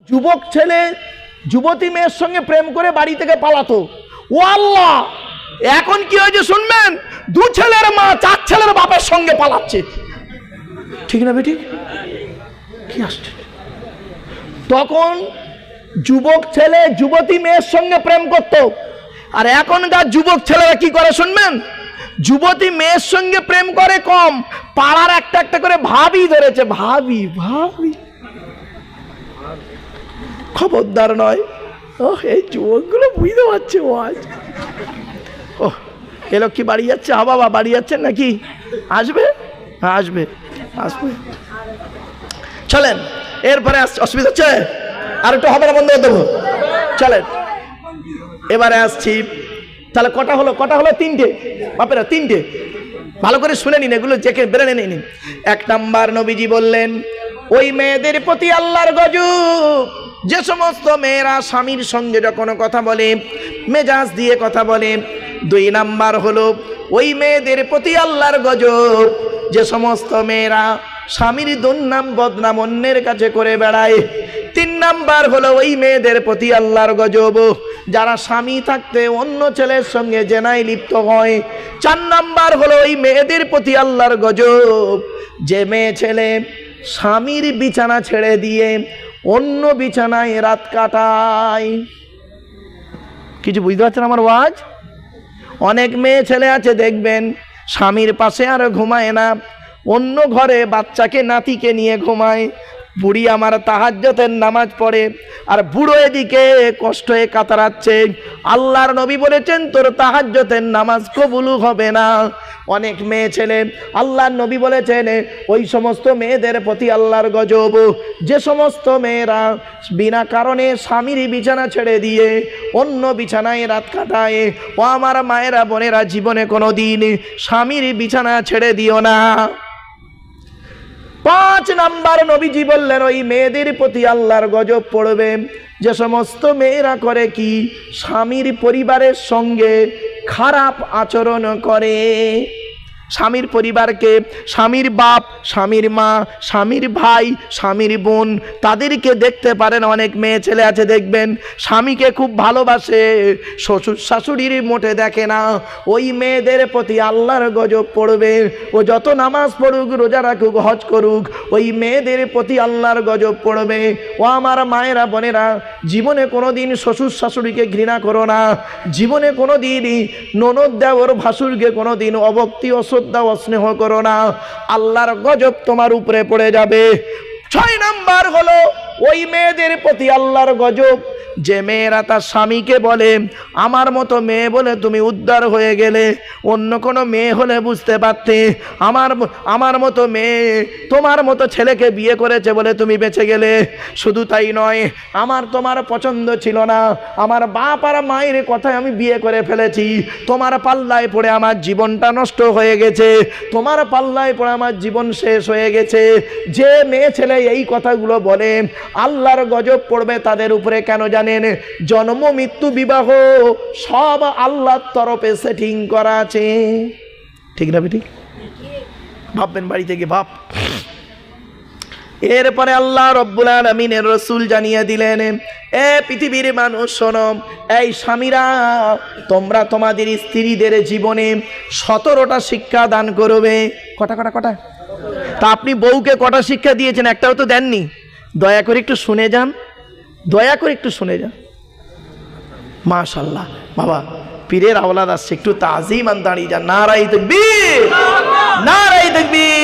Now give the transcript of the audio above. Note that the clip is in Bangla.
যুবক ছেলে যুবতী মেয়ের সঙ্গে প্রেম করে বাড়ি থেকে পালাতো। ও আল্লাহ, এখন কি হয়েছে শুনবেন, 2 ছেলের মা 4 ছেলের বাপের সঙ্গে পালাচ্ছে। ঠিক না বেটি? কি আসছে? তখন যুবক ছেলে যুবতী মেয়ের সঙ্গে প্রেম করত, আর এখনকার যুবক ছেলেরা কি করে শুনবেন, যুবতী মেয়ের সঙ্গে প্রেম করে কম, পাড়ার একটা একটা করে ভাবি ধরেছে। ভাবি ভাবি খবরদার নয়। ও এই যুবকগুলো বুঝতে পারছে ও আজ। ও এলো কি বাড়ি যাচ্ছে? বাবা বাড়ি যাচ্ছেন নাকি? আসবে আসবে আসবে, চলেন। এরপরে অসুবিধা হচ্ছে, আর একটু হবে না, বন্ধ করে দেবো। চলেন এবারে আসছি। তাহলে কটা হলো? 3টে বাপেরা, 3টে। ভালো করে শুনে নিন, এগুলো জেকে বেড়ে নিন। 1 নাম্বার, নবীজি বললেন ওই মেয়েদের প্রতি আল্লাহর গজব যে সমস্ত মেয়েরা স্বামীর সঙ্গে যখন কথা বলে মেজাজ দিয়ে কথা বলে। 2 নাম্বার হলো ওই মেয়েদের প্রতি আল্লাহর গজব যে সমস্ত মেয়েরা স্বামীর দুর্নাম বদনাম অন্যের কাছে করে বেড়ায়। 3 নাম্বার হলো ওই মেয়েদের প্রতি আল্লাহর গজব যারা স্বামী থাকতে অন্য ছেলের সঙ্গে জেনায় লিপ্ত হয়। 4 নাম্বার হলো ওই মেয়েদের প্রতি আল্লাহর গজব যে মেয়ে ছেলে স্বামীর বিছানা ছেড়ে দিয়ে অন্য বিছানায় রাত কাটায়। কিছু বুঝতে পারছেন আমার ওয়াজ? অনেক মেয়ে ছেলে আছে দেখবেন স্বামীর পাশে আর ঘুমায় না, অন্য ঘরে বাচ্চাকে নাতিকে নিয়ে ঘুমায়। বুড়ি আমার তাহাজ্জুদের নামাজ পড়ে আর বুড়ো এদিকে কষ্ট হয়ে কাতরাচ্ছে। আল্লাহর নবী বলেছেন তোর তাহাজ্জুদের নামাজ কবুল হবে না। অনেক মেয়ে ছেলে, আল্লাহর নবী বলেছেন ওই সমস্ত মেয়েদের প্রতি আল্লাহর গজব যে সমস্ত মেয়েরা বিনা কারণে স্বামীর বিছানা ছেড়ে দিয়ে অন্য বিছানায় রাত কাটায়। ও আমার মায়েরা বোনেরা, জীবনে কোনো দিন স্বামীর বিছানা ছেড়ে দিও না। 5 নাম্বার, নবীজি বললেন ওই মেয়েদের প্রতি আল্লাহর গজব পড়বে যে সমস্ত মেয়েরা করে কি, স্বামীর পরিবারের সঙ্গে খারাপ আচরণ করে। স্বামীর পরিবারকে, স্বামীর বাপ, স্বামীর মা, স্বামীর ভাই, স্বামীর বোন, তাদেরকে দেখতে পারেন। অনেক মেয়ে ছেলে আছে দেখবেন স্বামীকে খুব ভালোবাসে, শ্বশুর শাশুড়ির মোটে দেখে না। ওই মেয়েদের প্রতি আল্লাহর গজব পড়বে। ও যত নামাজ পড়ুক, রোজা রাখুক, হজ করুক, ওই মেয়েদের প্রতি আল্লাহর গজব পড়বে। ও আমার মায়েরা বোনেরা, জীবনে কোনোদিন শ্বশুর শাশুড়িকে ঘৃণা করো না। জীবনে কোনোদিনই ননদ দেওর ভাসুরকে কোনোদিন অভক্তি অশ্রদ্ধা অস্নেহ করো না, আল্লাহর গজব তোমার উপরে পড়ে যাবে। 6 নাম্বার হলো ওই মেয়েদের প্রতি আল্লাহর গজব যে মেয়েরা তার স্বামীকে বলে আমার মতো মেয়ে বলে তুমি উদ্ধার হয়ে গেলে, অন্য কোনো মেয়ে হলে বুঝতে পারতে আমার মতো মেয়ে তোমার মতো ছেলেকে বিয়ে করেছে বলে তুমি বেঁচে গেলে। শুধু তাই নয়, আমার তোমার পছন্দ ছিল না, আমার বাপ আর মায়ের কথায় আমি বিয়ে করে ফেলেছি, তোমার পাল্লায় পড়ে আমার জীবনটা নষ্ট হয়ে গেছে, তোমার পাল্লায় পড়ে আমার জীবন শেষ হয়ে গেছে। যে মেয়ে ছেলে এই কথাগুলো বলে আল্লাহর গজব পড়বে তাদের উপরে। কেন জানেন? জন্ম মৃত্যু বিবাহ সব আল্লাহর তরফে সেটিং করা আছে। ঠিক না বেটি? ভাববেন বাড়ি থেকে ভাব। এরপরে আল্লাহ রব্বুল আলামিনের রাসূল জানিয়ে দিলেন, এ পৃথিবীর মানুষ শোনো, এই স্বামীরা তোমরা তোমাদের স্ত্রীদের জীবনে 17টা শিক্ষা দান করবে। কটা? তা আপনি বউকে কটা শিক্ষা দিয়েছেন? একটাও তো দেননি। দয়া করে একটু শুনে যান, দয়া করে একটু শুনে যান। মাশাআল্লাহ বাবা, পীরের আওলাদ আসছে, একটু তাজিমান দাঁড়িয়ে যান। নারায়ে তাকবীর, নারায়ে তাকবীর।